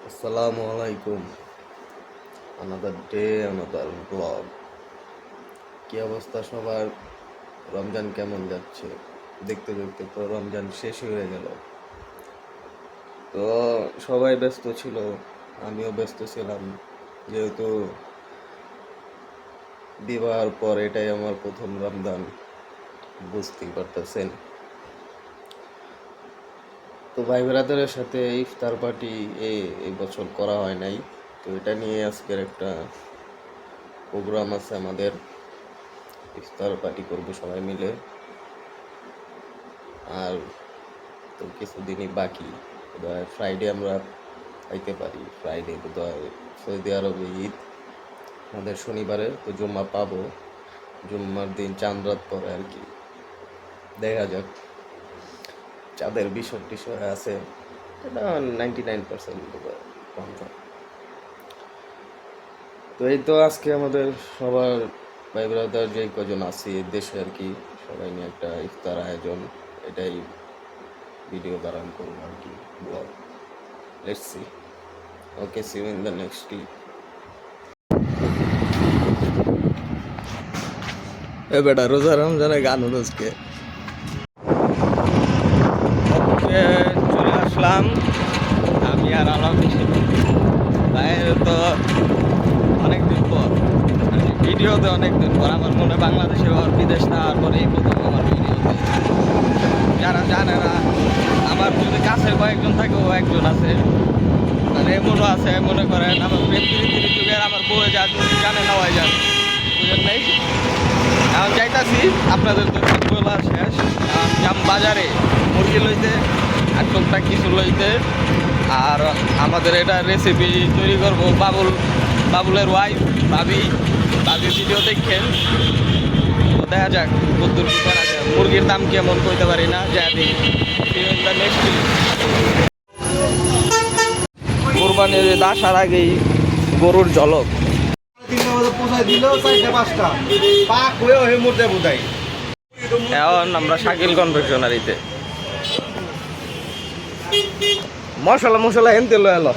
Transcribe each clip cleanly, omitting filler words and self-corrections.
আসসালামু আলাইকুম। Another day, another blog. কি অবস্থা সবার? রমজান কেমন যাচ্ছে? দেখতে দেখতে তো রমজান শেষ হয়ে গেল। তো সবাই ব্যস্ত ছিল, আমিও ব্যস্ত ছিলাম, যেহেতু বিবাহের পর এটাই আমার প্রথম রমজান, বুঝতেই পারতেছেন। তো ভাই ব্রাদারের সাথে ইফতার পার্টি এই বছর করা হয় নাই। তো এটা নিয়ে আজকের একটা প্রোগ্রাম আছে আমাদের, ইফতার পার্টি করবো সবাই মিলে। আর তো কিছুদিনই বাকি, বোধহয় ফ্রাইডে আমরা খাইতে পারি। ফ্রাইডে বোধহয় সৌদি আরবে ঈদ, আমাদের শনিবারে তো জুম্মা পাবো। জুম্মার দিন চাঁদ রাত পরে আর কি, দেখা যাক। চাঁদের বিষয় আছে, এটা 99% কনফার্ম। তো এই তো আজকে আমাদের সবার ভাই ব্রাদার যে কজন আছি দেশে আর কি, সবাই নিয়ে একটা ইফতার আয়োজন, এটাই ভিডিও ধারণ করবো আর কি, blog. Let's see. Okay, see you in the next clip. এ বেটা, রোজা রমজানে গান আজকে চলে আসলাম আমি আর আলাম। তো অনেকদিন পর ভিডিওতে, অনেকদিন পর আমার মনে বাংলাদেশে আর বিদেশ না আর পরে এই প্রথম আমার ভিডিওতে। যারা জানে না, আমার যদি কাছের কয়েকজন থাকে, ও একজন আছে, মানে এমনও আছে মনে করেন আমার প্রেম প্রীতির যুগের আমার বউয়ে যা জানে না ওই জানে, বুঝেন নাই। এখন যাইতাছি আপনাদের তো বলা শেষ, যাম বাজারে মুরগি লইতে আর টুকটাক কিছু লইতে। আর আমাদের এটা রেসিপি তৈরি করবো বাবুলের ওয়াইফ ভাবি ভিডিও দেখেন। তো দেখা যাক কদ্দুর কি করা যায়। মুরগির দাম কেমন কইতে পারি না, যা দিই নেক্সট। কোরবানির ঈদ আসার আগেই গরুর ঝলক। এখন আমরা শাকিল কনফেকশনারিতে মশলা এনতে লো এলো।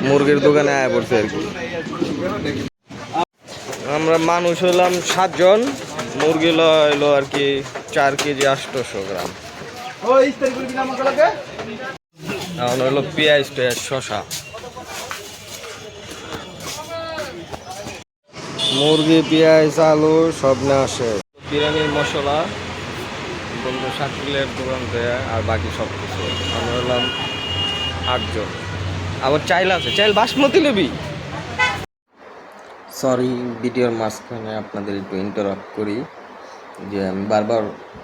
মুরগির দোকানে আয়া পড়ছে আর কি। আমরা মানুষ হইলাম 7 জন, মুরগি হইলো আর কি 4 কেজি 800 গ্রাম। এখন হইলো পেঁয়াজ শশা। মুরগি, পেঁয়াজ, আলু সব নেওয়া আসে। বিরিয়ানির মশলা বন্ধু শাকিলের দোকান থেকে, আর বাকি সব কিছু। আমরা হলাম 8 জন। আবার চাইল আছে, চাইল বাসমতি নেবি। সরি, ভিডিওর মাঝখানে আপনাদের একটু ইন্টারাপ্ট করি, যে আমি বারবার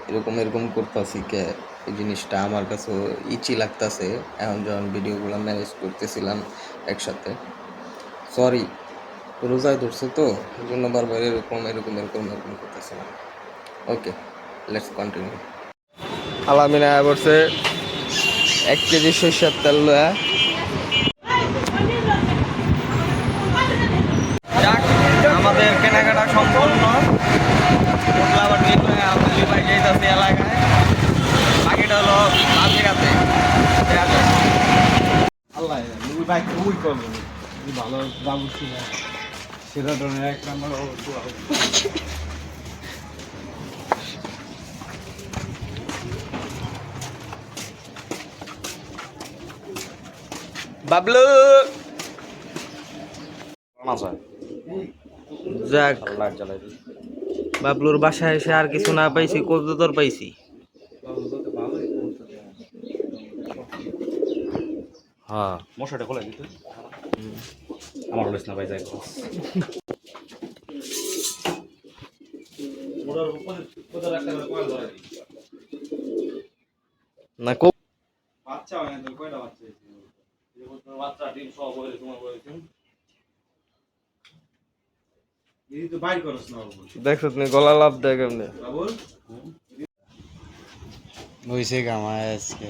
এরকম করতেছি কে, এই জিনিসটা আমার কাছে ইচি লাগতেছে এখন যখন ভিডিওগুলো ম্যানেজ করতেছিলাম একসাথে। সরি, রোজায় ধরছে তো, এই জন্য বারবার এরকম করতেছিলাম। ওকে, লেটস কন্টিনিউ। আলামিন আয়া পড়ছে 1 কেজি সরিষার তেল লয়া। আমাদের কেনাকাটা সম্পূর্ণ। আবার যাইতেছে এলাকায়, বাকিটা হলো আফ্রিকাতে। ভালো দাম ছিল সেটা ধরনের 1 নম্বর বাবলু। যাক, বাবলুর বাসায় এসে আর কিছু না পাইছি, কবুতর পাইছি। হ্যাঁ, মশাটা খোলা দিতে আমার হলিস না ভাই, যাই না কো বাচ্চা হয় না তো, কয়টা বাচ্চা হইছে? বাচ্চা ডিম সব হইছে, তোমার হইছে এই তো বাইর করছ না বাবু। দেখছ তুমি গলা লাভ দেয় কেমনে বাবু? হইছে গামায় আজকে।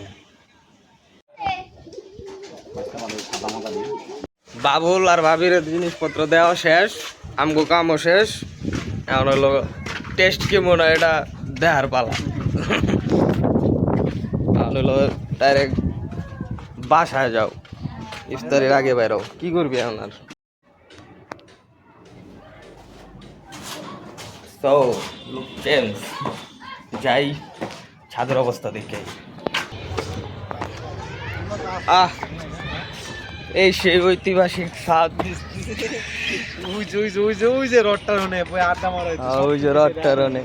বাবুল আর ভাবির জিনিসপত্র দেওয়া শেষ, আমগো কামও শেষ। এখন হলো টেস্ট কেমন হয় এটা দেহার পালা হলো ডাইরেক্ট বাসায় যাও, ইফতারের আগে বেরো। কি করবি আপনার? তো চেঞ্জ যাই ছাদের অবস্থা দেখে। এই সেই ঐতিহাসিক স্বাদ। ওই যে রডটার ওনে আড্ডা মারা ওই যে রডটার ওনে,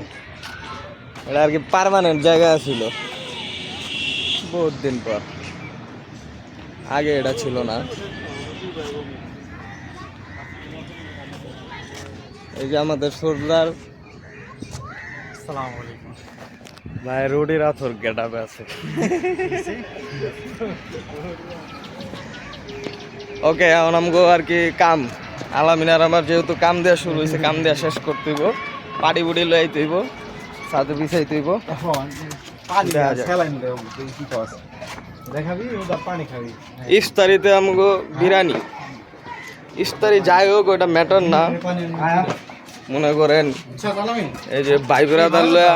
এটা আর কি পার্মানেন্ট জায়গা ছিল বহুত দিন পর, আগে এটা ছিল না। এই যে আমাদের সর্দার আসসালামু আলাইকুম ভাই, রোডের আথর গেটাপে আছে। ওকে, এখন আমগো আর কি কাম আলামিনার আমার যেহেতু কাম দেওয়া শুরু হয়েছে, কাম দেওয়া শেষ করতে হইব, পাটি বুড়ি লই তৈব, সাথে বিছাই তৈব। ইফতারিতে আমগো বিরিয়ানি, ইফতারি যাই হোক ওটা ম্যাটার না। মনে করেন এই যে ভাই বেড়াদার লয়া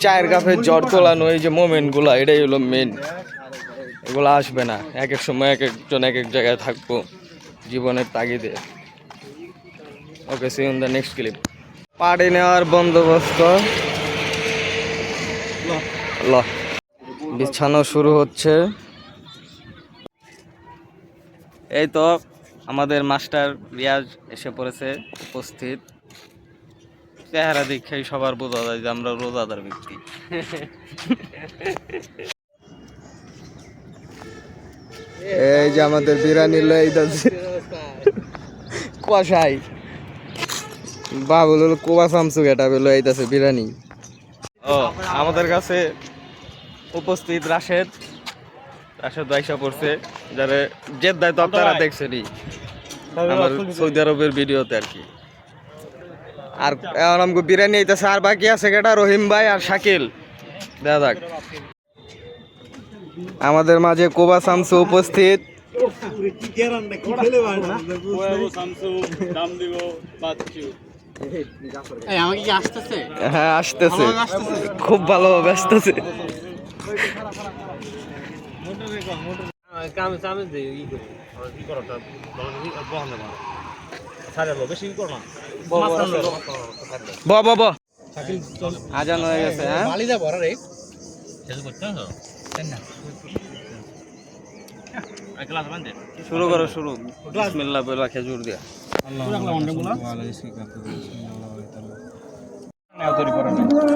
চায়ের কাপে জ্বর তোলানো, এই যে মোমেন্টগুলা, এটাই হলো মেন। এগুলো আসবে না, এক এক সময় এক একজন এক এক জায়গায় থাকবো জীবনের তাগিদে। Okay, see in the next clip. পাড়ি নেওয়ার বন্দোবস্ত, বিছানো শুরু হচ্ছে। এই তো আমাদের মাস্টার রিয়াজ এসে পড়েছে, উপস্থিত। চেহারা দেখেই সবার বোঝা যায় যে আমরা রোজাদার ব্যক্তি। এই যে আমাদের বিরিয়ানি লইতাছে কষাই, বাবুল হলো কোবা সামসু এটা লইতাছে বিরিয়ানি। ও আমাদের কাছে উপস্থিত রাশেদ আইসা পড়ছে, যারা জেদ্দায় তো আপনারা দেখছেনই আমার সৌদি আরবের ভিডিওতে আর কি। আর এখন আমাকে বিরিয়ানি আইতেছে, আর বাকি আছে কেটা রহিম ভাই আর শাকিল। দেখা যাক। আমাদের মাঝে কোবা শামসু উপস্থিত। হ্যাঁ আসতেছে, খুব ভালোভাবে আসতেছে। আজান হয়ে গেছে। হ্যাঁ শুরু করো, শুরু। বিসমিল্লাহ বলে খেজুর দিয়া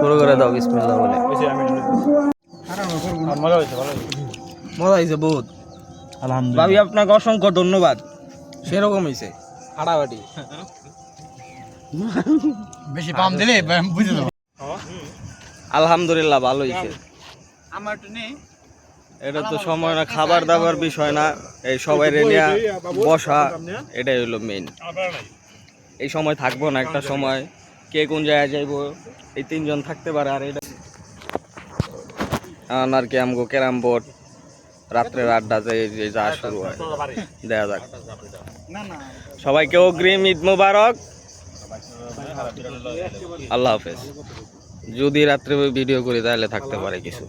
শুরু করে দাও, বিসমিল্লাহ বলে। মজা হয়েছে বহুত, আলহামদুলিল্লাহ। ভাবি আপনাকে অসংখ্য ধন্যবাদ, সেরকম হয়েছে ফাটাফাটি। বেশি পাম দিলে বুঝে দাও। আলহামদুলিল্লাহ ভালো হয়েছে। এটা তো সময় না, খাবার দাবার বিষয় না, এই সবাই নিয়ে বসা এটাই হলো মেন। এই সময় থাকবো না, একটা সময় কে কোন জায়গায় যাইবো এই তিনজন থাকতে পারে। আর এটা আর কি আমগো ক্যারাম বোর্ড রাত্রের আড্ডা যা শুরু হয়, দেখা যাক। সবাইকে অগ্রিম ঈদ মোবারক, আল্লাহ হাফেজ। যদি রাত্রে ভিডিও করি তাহলে থাকতে পারে কিছু।